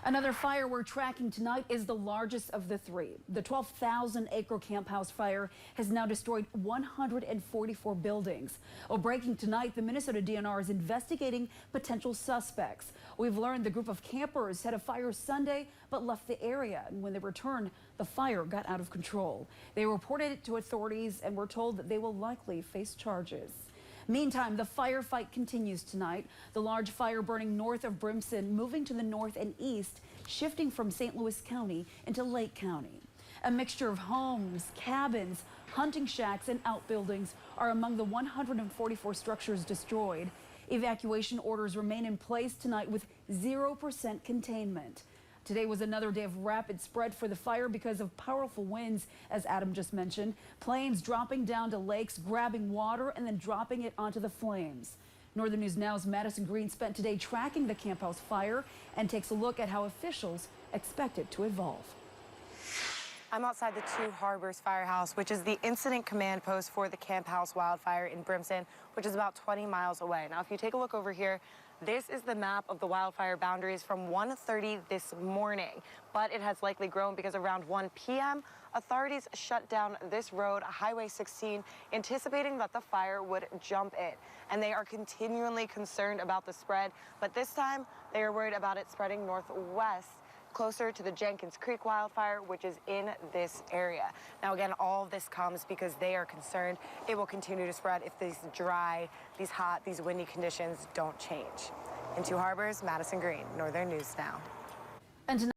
Another fire we're tracking tonight is the largest of the three. The 12,000-acre Camp House fire has now destroyed 144 buildings. Well, breaking tonight, the Minnesota DNR is investigating potential suspects. We've learned the group of campers had a fire Sunday but left the area. And when they returned, the fire got out of control. They reported it to authorities and were told that they will likely face charges. Meantime, the firefight continues tonight. The large fire burning north of Brimson, moving to the north and east, shifting from St. Louis County into Lake County. A mixture of homes, cabins, hunting shacks, and outbuildings are among the 144 structures destroyed. Evacuation orders remain in place tonight with 0% containment. Today was another day of rapid spread for the fire because of powerful winds, as Adam just mentioned. Planes dropping down to lakes, grabbing water, and then dropping it onto the flames. Northern News Now's Madison Green spent today tracking the Camp House fire and takes a look at how officials expect it to evolve. I'm outside the Two Harbors Firehouse, which is the incident command post for the Camp House wildfire in Brimson, which is about 20 miles away. Now, if you take a look over here, this is the map of the wildfire boundaries from 1:30 this morning, but it has likely grown because around 1 p.m., authorities shut down this road, Highway 16, anticipating that the fire would jump in. And they are continually concerned about the spread, but this time they are worried about it spreading northwest, closer to the Jenkins Creek wildfire, which is in this area. Now, again, all of this comes because they are concerned it will continue to spread if these dry, these hot, these windy conditions don't change. In Two Harbors, Madison Green, Northern News Now. And tonight